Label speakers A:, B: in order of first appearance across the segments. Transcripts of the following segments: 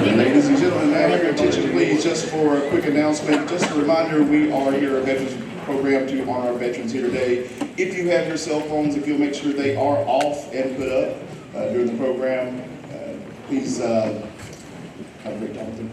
A: Ladies and gentlemen, may I have your attention please just for a quick announcement. Just a reminder, we are here at Veterans Program to honor our veterans here today. If you have your cell phones, if you'll make sure they are off and put up during the program, please have a great time with them.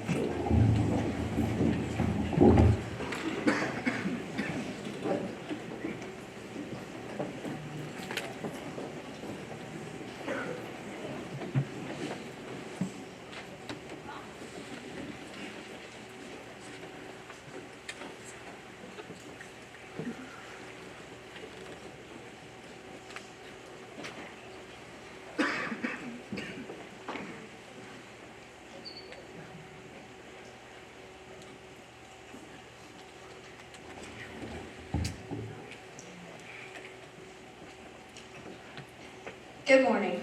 B: Good morning,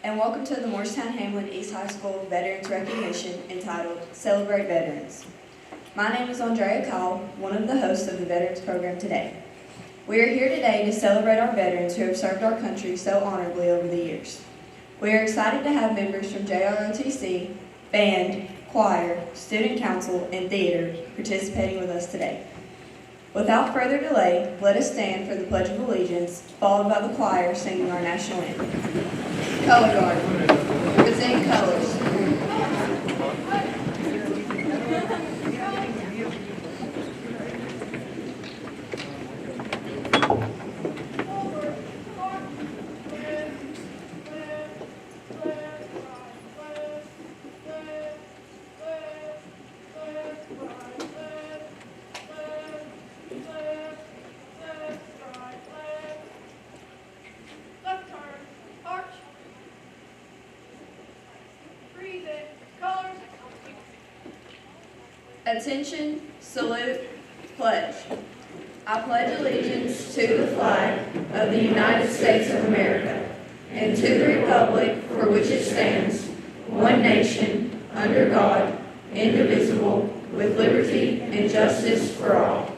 B: and welcome to the Morristown Hamlin East High School Veterans Recognition entitled Celebrate Veterans. My name is Andrea Kyle, one of the hosts of the Veterans Program today. We are here today to celebrate our veterans who have served our country so honorably over the years. We are excited to have members from JROTC, band, choir, student council, and theater participating with us today. Without further delay, let us stand for the Pledge of Allegiance, followed by the choir singing our national anthem. Color Guard, representing colors. Attention, salute, pledge. I pledge allegiance to the flag of the United States of America and to the republic for which it stands, one nation, under God, indivisible, with liberty and justice for all.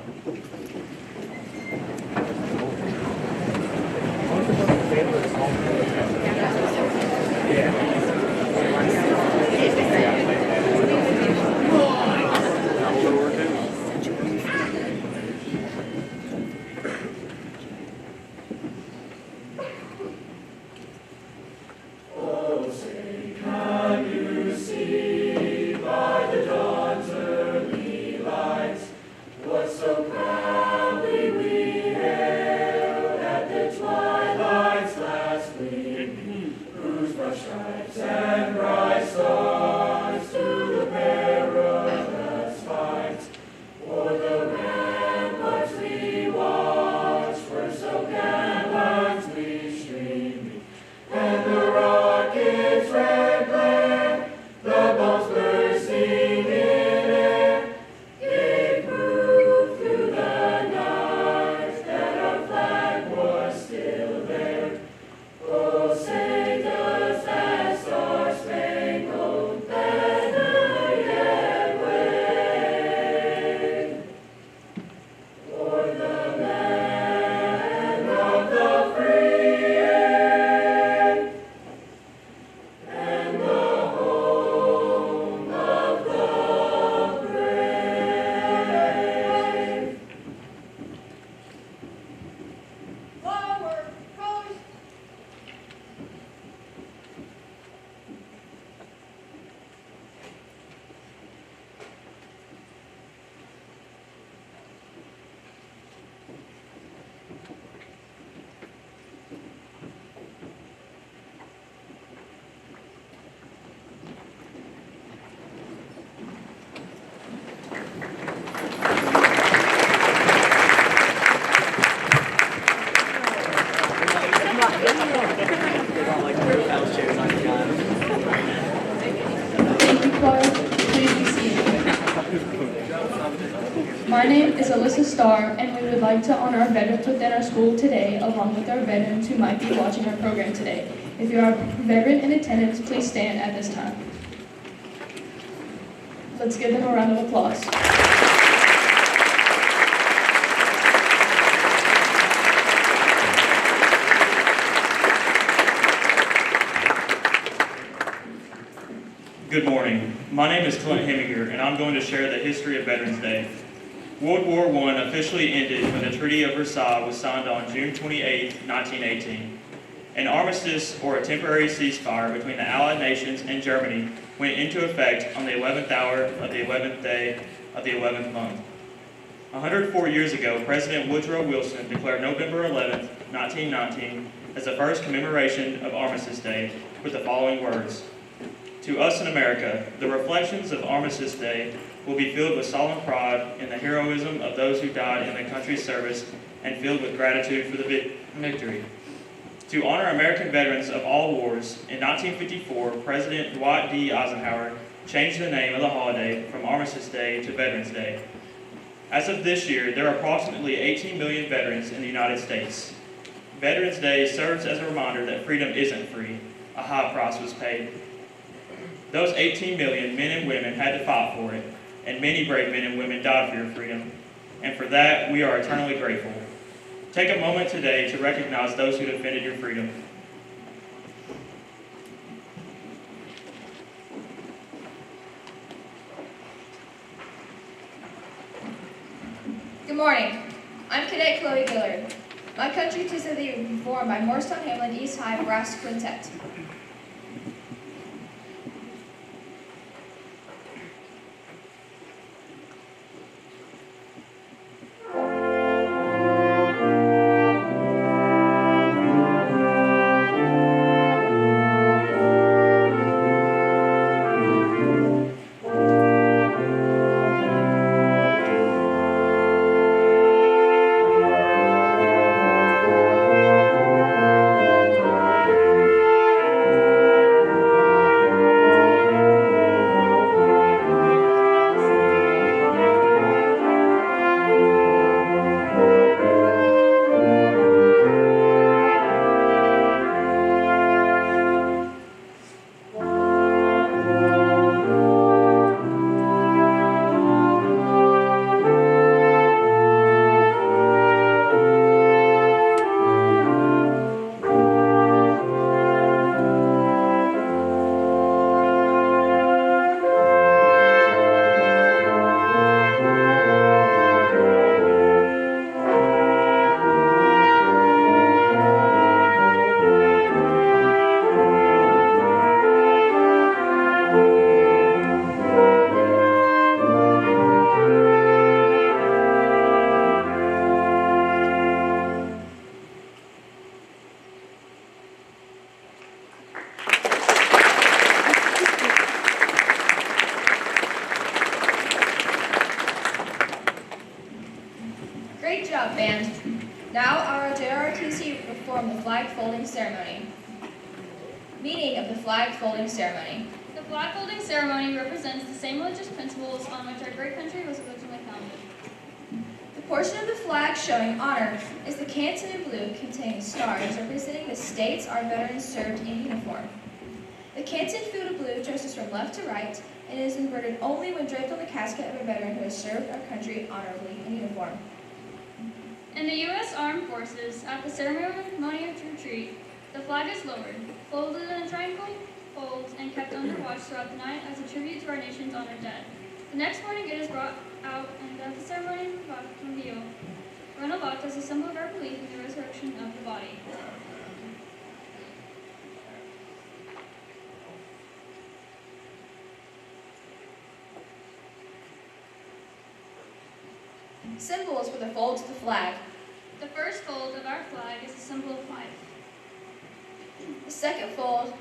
C: My name is Alyssa Starr, and we would like to honor our veterans within our school today, along with our veterans who might be watching our program today. If you are a veteran in attendance, please stand at this time. Let's give them a round of applause.
D: Good morning. My name is Clint Heminger, and I'm going to share the history of Veterans Day. World War I officially ended when the Treaty of Versailles was signed on June 28, 1918. An armistice, or a temporary ceasefire between the Allied nations and Germany, went into effect on the 11th hour of the 11th day of the 11th month. 104 years ago, President Woodrow Wilson declared November 11, 1919, as the first commemoration of Armistice Day, with the following words: "To us in America, the reflections of Armistice Day will be filled with solemn pride in the heroism of those who died in the country's service and filled with gratitude for the victory." To honor American veterans of all wars, in 1954, President Dwight D. Eisenhower changed the name of the holiday from Armistice Day to Veterans Day. As of this year, there are approximately 18 million veterans in the United States. Veterans Day serves as a reminder that freedom isn't free. A high price was paid. Those 18 million men and women had to fight for it, and many brave men and women died for your freedom. And for that, we are eternally grateful. Take a moment today to recognize those who defended your freedom.
E: Good morning. I'm Cadet Chloe Gillard. My country is to be performed by Morristown Hamlin East High Brass Quintet. Great job, band. Now our JROTC will perform the flag folding ceremony. Meaning of the flag folding ceremony.
F: The flag folding ceremony represents the same religious principles on which our great country was originally founded.
E: The portion of the flag showing honor is the canton in blue containing stars representing the states our veterans served in uniform. The canton foot of blue traces from left to right and is inverted only when draped on the casket of a veteran who has served our country honorably in uniform.
F: In the U.S. Armed Forces, at the ceremony of retreat, the flag is lowered, folded in a triangle, folds, and kept under watch throughout the night as a tribute to our nation's honored dead. The next morning it is brought out and at the ceremony revealed, run aloft as a symbol of our belief in the resurrection of the body.
E: Symbols for the folds of the flag.
F: The first fold of our flag is a symbol of life.
E: The second fold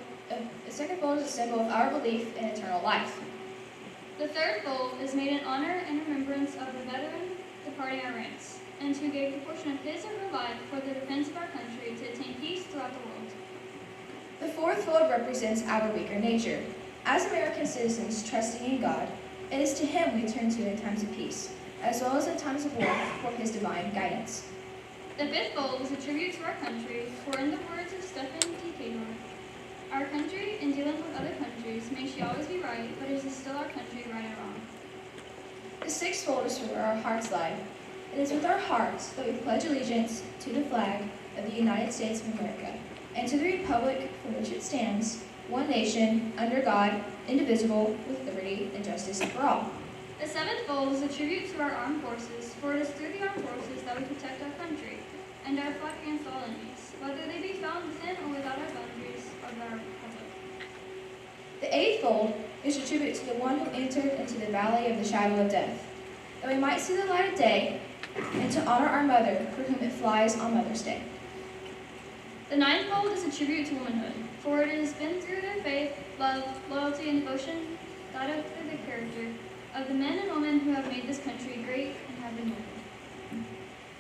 E: is a symbol of our belief in eternal life.
F: The third fold is made in honor and remembrance of a veteran departing our ranks, and who gave the portion of his or her life for the defense of our country to attain peace throughout the world.
E: The fourth fold represents our weaker nature. As American citizens trusting in God, it is to Him we turn to in times of peace, as well as in times of war for His divine guidance.
F: The fifth fold is a tribute to our country, for in the words of Stephen T. Cador, our country, in dealing with other countries, may she always be right, but it is still our country, right or wrong.
E: The sixth fold is where our hearts lie. It is with our hearts that we pledge allegiance to the flag of the United States of America, and to the republic for which it stands,
B: one nation, under God, indivisible, with liberty and justice for all.
F: The seventh fold is a tribute to our armed forces, for it is through the armed forces that we protect our country and our flag against all enemies, whether they be found within or without our boundaries of our republic.
B: The eighth fold is a tribute to the one who entered into the valley of the shadow of death, that we might see the light of day, and to honor our mother, for whom it flies on Mother's Day.
F: The ninth fold is a tribute to womanhood, for it has been through their faith, love, loyalty, and devotion that of the character of the men and women who have made this country great and have been noble.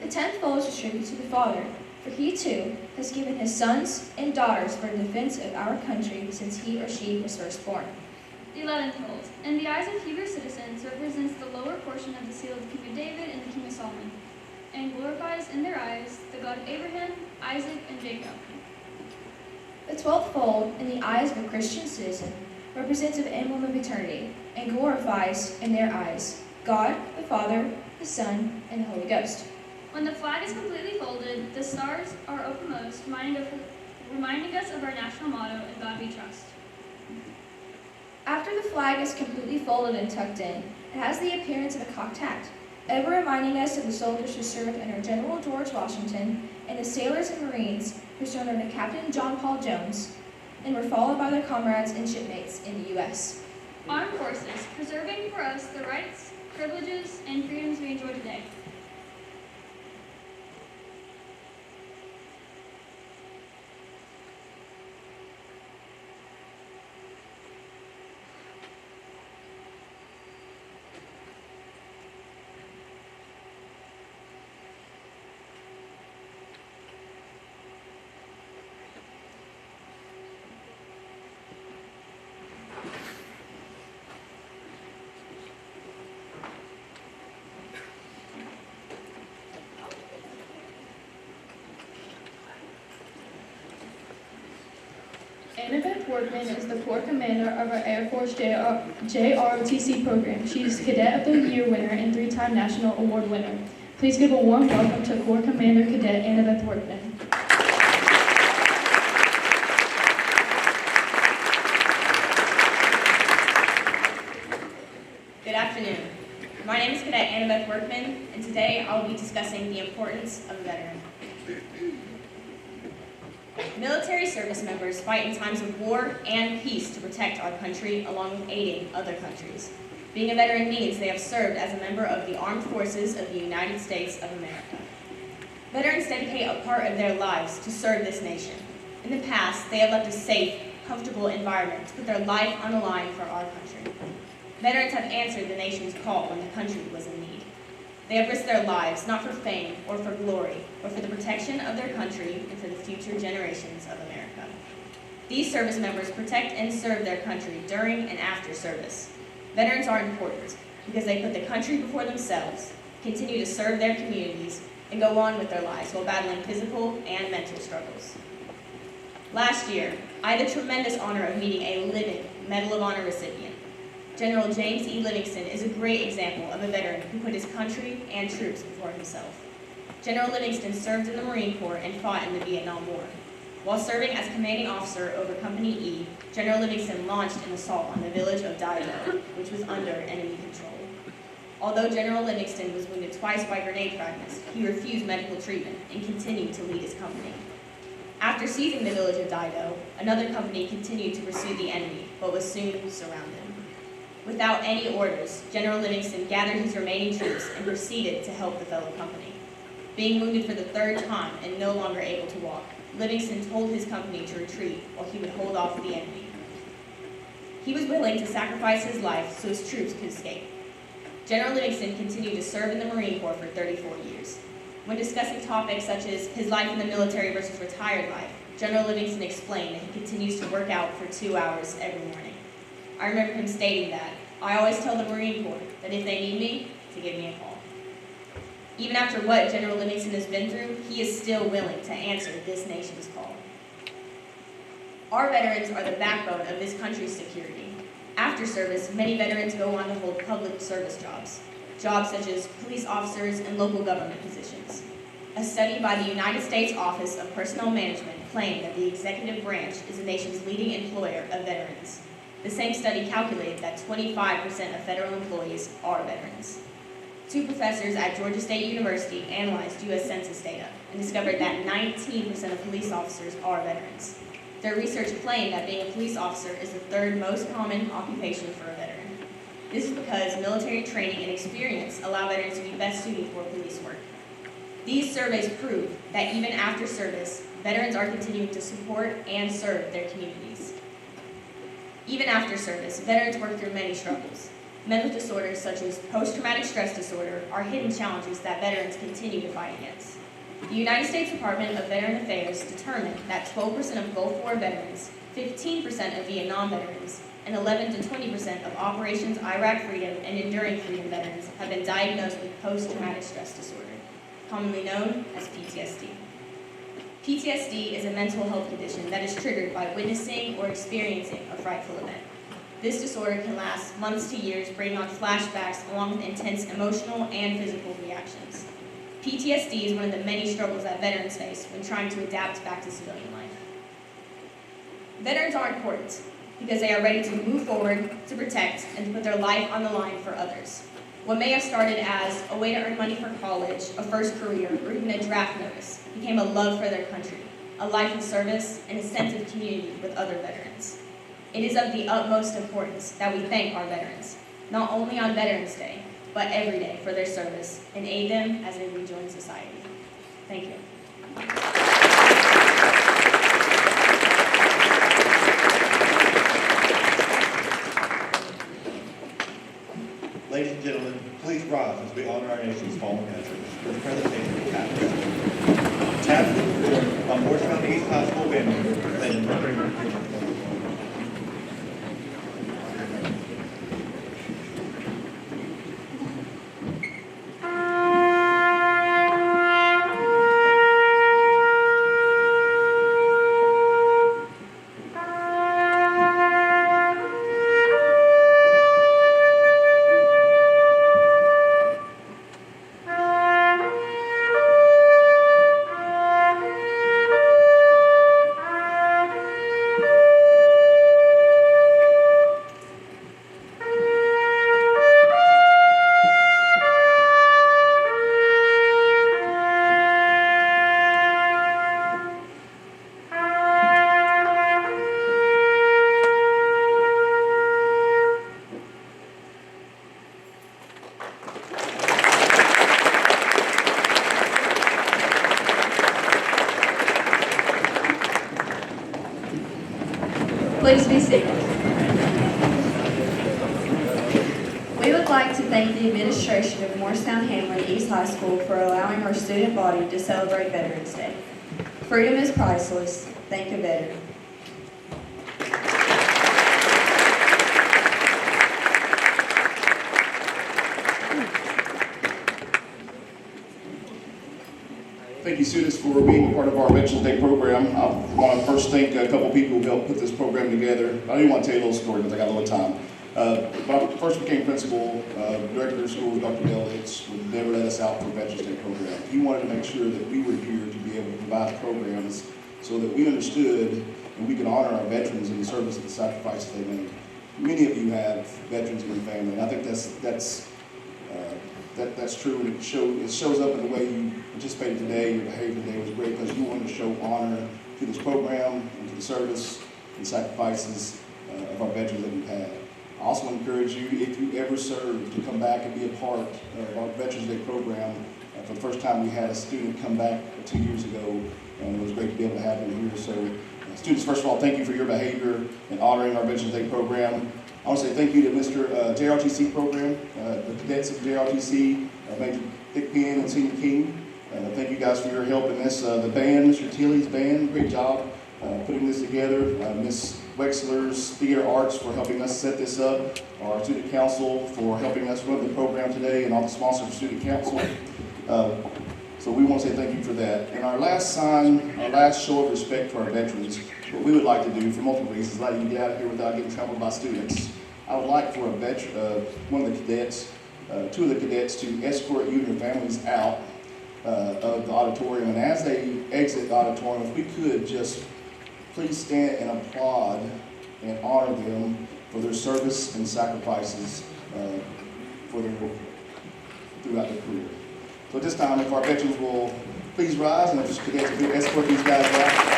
B: The 10th fold is a tribute to the Father, for he too has given his sons and daughters for the defense of our country since he or she was first born.
F: The 11th fold, in the eyes of Hebrew citizens, represents the lower portion of the seal of King David and the King of Solomon, and glorifies in their eyes the God of Abraham, Isaac, and Jacob.
B: The 12th fold, in the eyes of a Christian citizen, represents an emblem of eternity, and glorifies in their eyes God, the Father, the Son, and the Holy Ghost.
F: When the flag is completely folded, the stars are uppermost, reminding us of our national motto, "In God We Trust."
B: After the flag is completely folded and tucked in, it has the appearance of a cocked hat, ever reminding us of the soldiers who served under General George Washington and the sailors and Marines who served under Captain John Paul Jones and were followed by their comrades and shipmates in the U.S.
F: Armed forces, preserving for us the rights, privileges, and freedoms we enjoy today.
C: Annabeth Workman is the Corps Commander of our Air Force JROTC program. She is Cadet of the Year winner and 3-time National Award winner. Please give a warm welcome to Corps Commander Cadet Annabeth Workman.
G: Good afternoon. My name is Cadet Annabeth Workman, and today I will be discussing the importance of a veteran. Military service members fight in times of war and peace to protect our country, along with aiding other countries. Being a veteran means they have served as a member of the armed forces of the United States of America. Veterans dedicate a part of their lives to serve this nation. In the past, they have left a safe, comfortable environment to put their life on the line for our country. Veterans have answered the nation's call when the country was in need. They have risked their lives, not for fame or for glory, but for the protection of their country and for the future generations of America. These service members protect and serve their country during and after service. Veterans are important because they put the country before themselves, continue to serve their communities, and go on with their lives while battling physical and mental struggles. Last year, I had the tremendous honor of meeting a living Medal of Honor recipient. General James E. Livingston is a great example of a veteran who put his country and troops before himself. General Livingston served in the Marine Corps and fought in the Vietnam War. While serving as commanding officer over Company E, General Livingston launched an assault on the village of Dai Do, which was under enemy control. Although General Livingston was wounded twice by grenade fragments, he refused medical treatment and continued to lead his company. After seizing the village of Dai Do, another company continued to pursue the enemy, but was soon surrounded. Without any orders, General Livingston gathered his remaining troops and proceeded to help the fellow company. Being wounded for the 3rd time and no longer able to walk, Livingston told his company to retreat while he would hold off the enemy. He was willing to sacrifice his life so his troops could escape. General Livingston continued to serve in the Marine Corps for 34 years. When discussing topics such as his life in the military versus retired life, General Livingston explained that he continues to work out for 2 hours every morning. I remember him stating that, "I always tell the Marine Corps that if they need me, to give me a call." Even after what General Livingston has been through, he is still willing to answer this nation's call. Our veterans are the backbone of this country's security. After service, many veterans go on to hold public service jobs such as police officers and local government positions. A study by the United States Office of Personnel Management claim that the executive branch is the nation's leading employer of veterans. The same study calculated that 25% of federal employees are veterans. Two professors at Georgia State University analyzed U.S. Census data and discovered that 19% of police officers are veterans. Their research claimed that being a police officer is the third most common occupation for a veteran. This is because military training and experience allow veterans to be best suited for police work. These surveys prove that even after service, veterans are continuing to support and serve their communities. Even after service, veterans work through many struggles. Mental disorders such as post-traumatic stress disorder are hidden challenges that veterans continue to fight against. The United States Department of Veteran Affairs determined that 12% of Gulf War veterans, 15% of Vietnam veterans, and 11 to 20% of Operations Iraq Freedom and Enduring Freedom veterans have been diagnosed with post-traumatic stress disorder, commonly known as PTSD. PTSD is a mental health condition that is triggered by witnessing or experiencing a frightful event. This disorder can last months to years, bringing on flashbacks along with intense emotional and physical reactions. PTSD is one of the many struggles that veterans face when trying to adapt back to civilian life. Veterans are important because they are ready to move forward, to protect, and to put their life on the line for others. What may have started as a way to earn money for college, a first career, or even a draft notice became a love for their country, a life of service, and a sense of community with other veterans. It is of the utmost importance that we thank our veterans, not only on Veterans Day, but every day for their service and aid them as they rejoin society. Thank you.
H: Ladies and gentlemen, please rise as we honor our nation's fallen veterans with the presentation of TAP. TAP is performed by Morristown East High School band member, Landon Murray.
B: Please be seated. We would like to thank the administration of Morristown Hamlin East High School for allowing our student body to celebrate Veterans Day. Freedom is priceless. Thank a veteran.
A: Thank you, students, for being a part of our Veterans Day program. I want to first thank a couple people who helped put this program together. I didn't want to tell you a little story because I got a little time. When I first became principal, director of the school, Dr. Dale Hicks, would never let us out for Veterans Day program. He wanted to make sure that we were here to be able to provide programs so that we understood and we could honor our veterans and the service and the sacrifices they made. Many of you have veterans in your family, and I think that's true, and it shows up in the way you participated today. Your behavior today was great because you wanted to show honor to this program and to the service and sacrifices of our veterans that we've had. I also encourage you, if you ever served, to come back and be a part of our Veterans Day program. For the first time, we had a student come back 2 years ago, and it was great to be able to have him here. So, students, first of all, thank you for your behavior in honoring our Veterans Day program. I want to say thank you to Mr. JRTC program, the cadets of JRTC, Major Dick Penn and Senior King. Thank you guys for your help in this. The band, Mr. Tilley's band, great job putting this together. Ms. Wexler's Theater Arts for helping us set this up. Our student council for helping us run the program today, and all the sponsors of student council. So we want to say thank you for that. And our last show of respect for our veterans, what we would like to do for multiple reasons, allow you to get out of here without getting trampled by students. I would like for one of the cadets, two of the cadets to escort you and your families out of the auditorium. And as they exit the auditorium, if we could just please stand and applaud and honor them for their service and sacrifices for their throughout their career. So at this time, if our veterans will please rise, and if cadets will escort these guys out.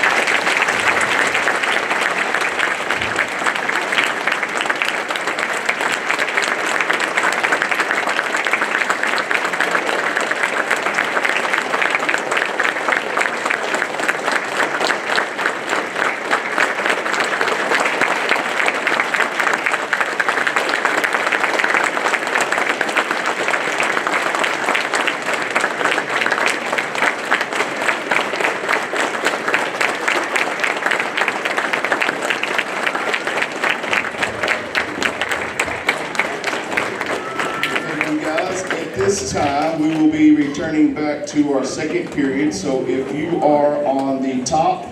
A: Thank you, guys. At this time, we will be returning back to our second period. So if you are on the top,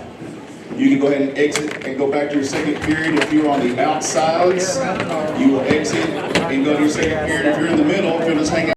A: you can go ahead and exit and go back to your second period. If you're on the outsides, you will exit and go to your second period. If you're in the middle, if you'll just hang out.